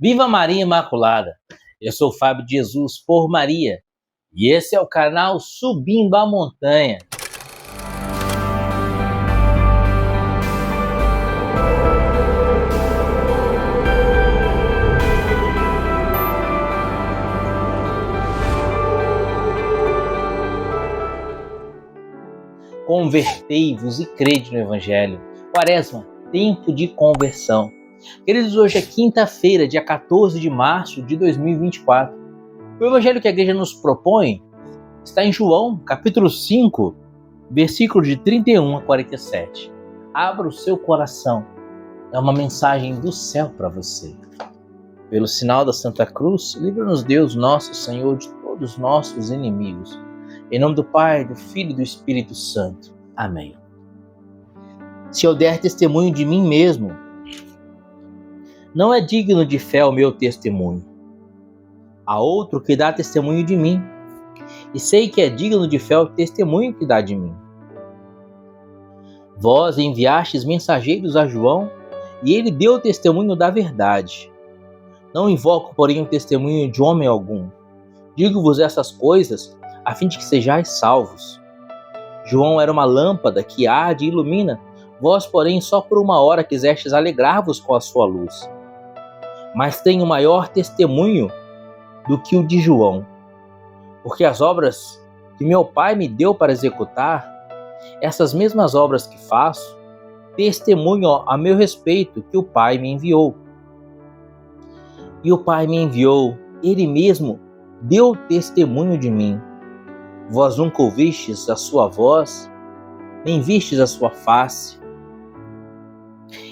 Viva Maria Imaculada! Eu sou o Fábio de Jesus por Maria e esse é o canal Subindo a Montanha. Convertei-vos e crede no Evangelho. Quaresma, tempo de conversão. Queridos, hoje é quinta-feira, dia 14 de março de 2024. O Evangelho que a Igreja nos propõe está em João, capítulo 5, versículos de 31 a 47. Abra o seu coração. É uma mensagem do céu para você. Pelo sinal da Santa Cruz, livra-nos Deus, nosso Senhor, de todos os nossos inimigos. Em nome do Pai, do Filho e do Espírito Santo. Amém. Se eu der testemunho de mim mesmo, não é digno de fé o meu testemunho. Há outro que dá testemunho de mim, e sei que é digno de fé o testemunho que dá de mim. Vós enviastes mensageiros a João, e ele deu testemunho da verdade. Não invoco, porém, o testemunho de homem algum. Digo-vos essas coisas, a fim de que sejais salvos. João era uma lâmpada que arde e ilumina, vós, porém, só por uma hora quisestes alegrar-vos com a sua luz. Mas tenho maior testemunho do que o de João, porque as obras que meu Pai me deu para executar, essas mesmas obras que faço, testemunham a meu respeito que o Pai me enviou. E o Pai me enviou, Ele mesmo deu testemunho de mim. Vós nunca ouvistes a sua voz, nem vistes a sua face,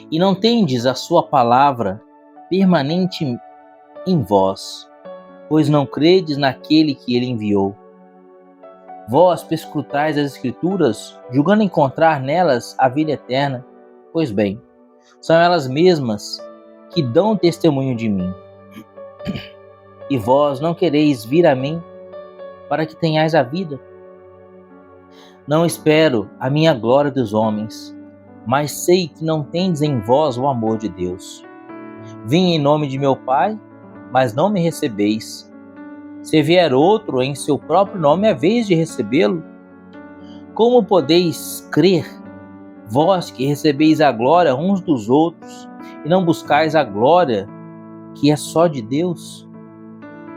e não tendes a sua palavra permanente em vós, pois não credes naquele que ele enviou. Vós perscrutais as Escrituras, julgando encontrar nelas a vida eterna. Pois bem, são elas mesmas que dão testemunho de mim. E vós não quereis vir a mim, para que tenhais a vida. Não espero a minha glória dos homens, mas sei que não tendes em vós o amor de Deus. Vim em nome de meu Pai, mas não me recebeis. Se vier outro em seu próprio nome, é vez de recebê-lo. Como podeis crer, vós que recebeis a glória uns dos outros, e não buscais a glória que é só de Deus?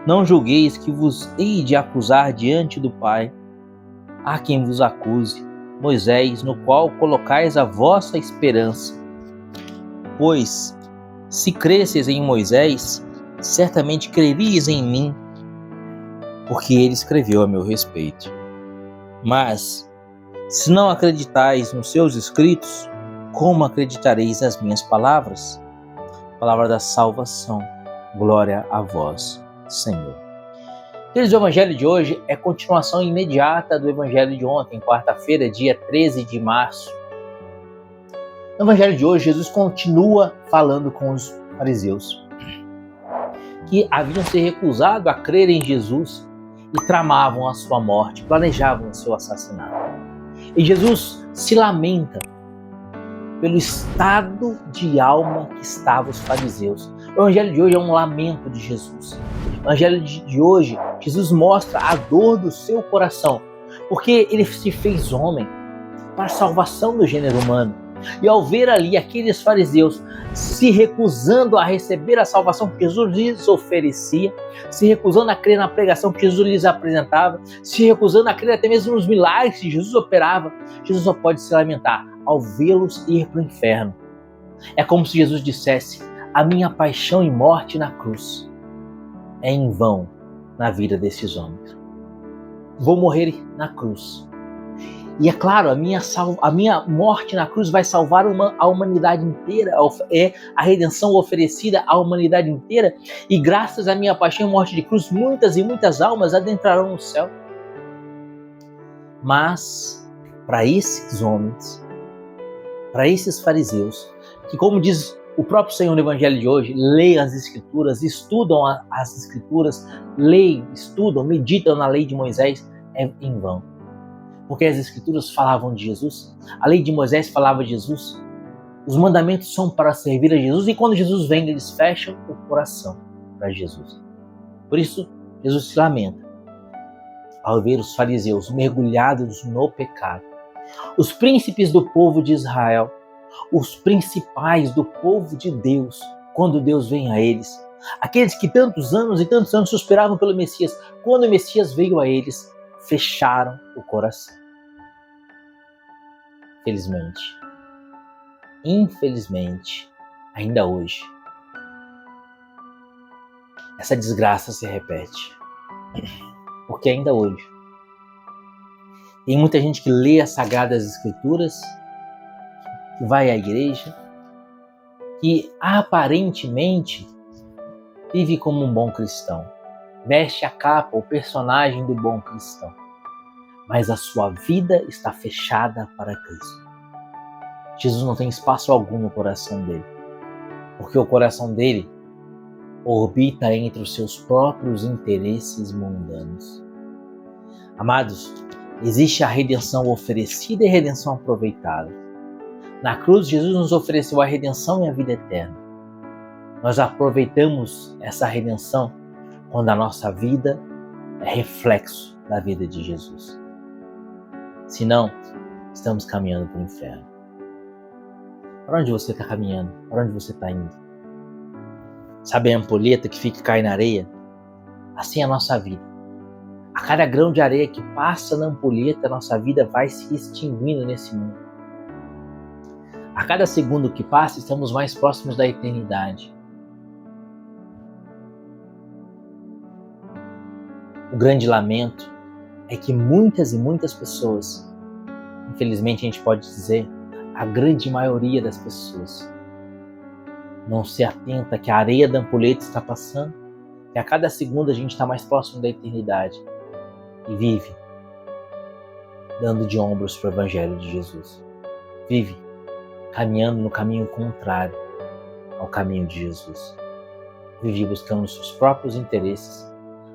Não julgueis que vos hei de acusar diante do Pai. Há quem vos acuse, Moisés, no qual colocais a vossa esperança. Pois, se cresceis em Moisés, certamente creríeis em mim, porque ele escreveu a meu respeito. Mas, se não acreditais nos seus escritos, como acreditareis nas minhas palavras? Palavra da salvação. Glória a vós, Senhor. Queridos, o Evangelho de hoje é continuação imediata do Evangelho de ontem, quarta-feira, dia 13 de março. No Evangelho de hoje, Jesus continua falando com os fariseus, que haviam se recusado a crer em Jesus e tramavam a sua morte, planejavam o seu assassinato. E Jesus se lamenta pelo estado de alma que estavam os fariseus. O Evangelho de hoje é um lamento de Jesus. O Evangelho de hoje, Jesus mostra a dor do seu coração, porque ele se fez homem para a salvação do gênero humano. E ao ver ali aqueles fariseus se recusando a receber a salvação que Jesus lhes oferecia, se recusando a crer na pregação que Jesus lhes apresentava, se recusando a crer até mesmo nos milagres que Jesus operava, Jesus só pode se lamentar ao vê-los ir para o inferno. É como se Jesus dissesse: a minha paixão e morte na cruz é em vão na vida desses homens. Vou morrer na cruz. E é claro, a minha morte na cruz vai salvar a humanidade inteira, é a redenção oferecida à humanidade inteira, e graças à minha paixão e morte de cruz, muitas e muitas almas adentrarão no céu. Mas, para esses homens, para esses fariseus, que, como diz o próprio Senhor no Evangelho de hoje, leem as Escrituras, estudam as Escrituras, leem, estudam, meditam na lei de Moisés, é em vão. Porque as Escrituras falavam de Jesus, a lei de Moisés falava de Jesus, Os mandamentos são para servir a Jesus e quando Jesus vem, eles fecham o coração para Jesus. Por isso, Jesus se lamenta ao ver os fariseus mergulhados no pecado. Os príncipes do povo de Israel, os principais do povo de Deus, quando Deus vem a eles, aqueles que tantos anos e tantos anos suspiravam pelo Messias, quando o Messias veio a eles, fecharam o coração. Infelizmente, ainda hoje, essa desgraça se repete. Porque ainda hoje, tem muita gente que lê as Sagradas Escrituras, que vai à igreja, que aparentemente vive como um bom cristão, veste a capa, o personagem do bom cristão, mas a sua vida está fechada para Cristo. Jesus não tem espaço algum no coração dele, porque o coração dele orbita entre os seus próprios interesses mundanos. Amados, existe a redenção oferecida e a redenção aproveitada. Na cruz, Jesus nos ofereceu a redenção e a vida eterna. Nós aproveitamos essa redenção quando a nossa vida é reflexo da vida de Jesus. Senão, estamos caminhando para o inferno. Para onde você está caminhando? Para onde você está indo? Sabe a ampulheta que fica e cai na areia? Assim é a nossa vida. A cada grão de areia que passa na ampulheta, a nossa vida vai se extinguindo nesse mundo. A cada segundo que passa, estamos mais próximos da eternidade. O grande lamento é que muitas e muitas pessoas, infelizmente a gente pode dizer, a grande maioria das pessoas, não se atenta que a areia da ampulheta está passando, que a cada segundo a gente está mais próximo da eternidade e vive dando de ombros para o Evangelho de Jesus. Vive caminhando no caminho contrário ao caminho de Jesus. Vive buscando os seus próprios interesses,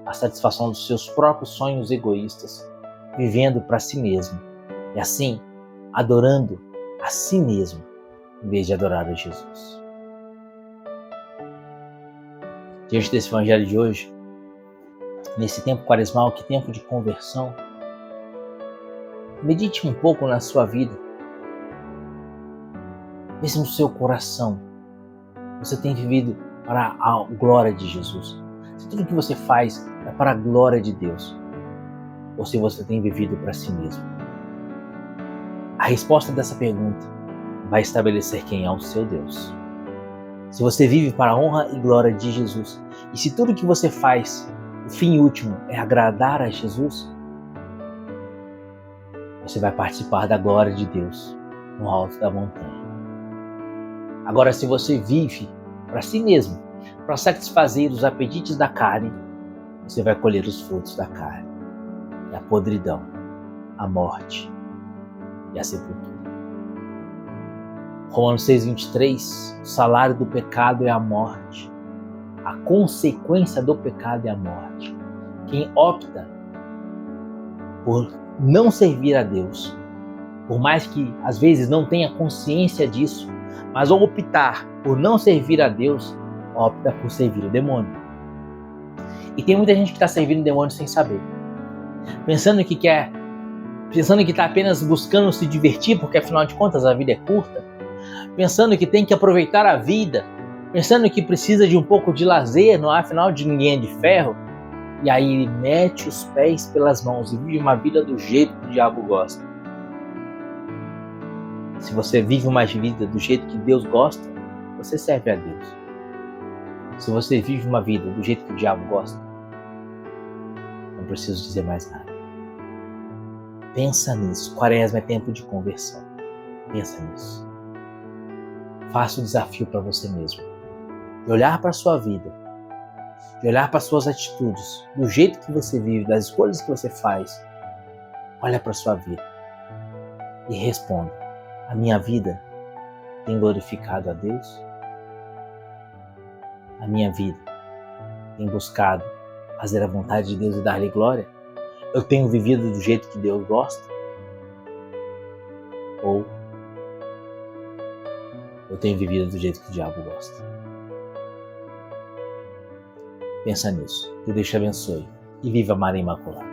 a satisfação dos seus próprios sonhos egoístas, vivendo para si mesmo e assim adorando a si mesmo em vez de adorar a Jesus. Diante desse evangelho de hoje, nesse tempo quaresmal, que tempo de conversão, medite um pouco na sua vida. Vê se no seu coração você tem vivido para a glória de Jesus. Se tudo que você faz é para a glória de Deus, ou se você tem vivido para si mesmo. A resposta dessa pergunta vai estabelecer quem é o seu Deus. Se você vive para a honra e glória de Jesus, e se tudo que você faz, o fim último é agradar a Jesus, você vai participar da glória de Deus no alto da montanha. Agora, se você vive para si mesmo, para satisfazer os apetites da carne, você vai colher os frutos da carne, e a podridão, a morte e a sepultura. Romanos 6,23, o salário do pecado é a morte, a consequência do pecado é a morte. Quem opta por não servir a Deus, por mais que às vezes não tenha consciência disso, mas ao optar por não servir a Deus, opta por servir o demônio. E tem muita gente que está servindo o demônio sem saber, pensando que está apenas buscando se divertir, porque afinal de contas a vida é curta, pensando que tem que aproveitar a vida, pensando que precisa de um pouco de lazer, não há afinal de ninguém é de ferro, e aí ele mete os pés pelas mãos e vive uma vida do jeito que o diabo gosta. Se você vive uma vida do jeito que Deus gosta, você serve a Deus. Se você vive uma vida do jeito que o diabo gosta, não preciso dizer mais nada. Pensa nisso. Quaresma é tempo de conversão. Pensa nisso. Faça o desafio para você mesmo. De olhar para a sua vida, de olhar para as suas atitudes, do jeito que você vive, das escolhas que você faz. Olha para a sua vida e responda: a minha vida tem glorificado a Deus? A minha vida tem buscado fazer a vontade de Deus e dar-lhe glória? Eu tenho vivido do jeito que Deus gosta? Ou eu tenho vivido do jeito que o diabo gosta? Pensa nisso. Que Deus te abençoe. E viva Maria Imaculada.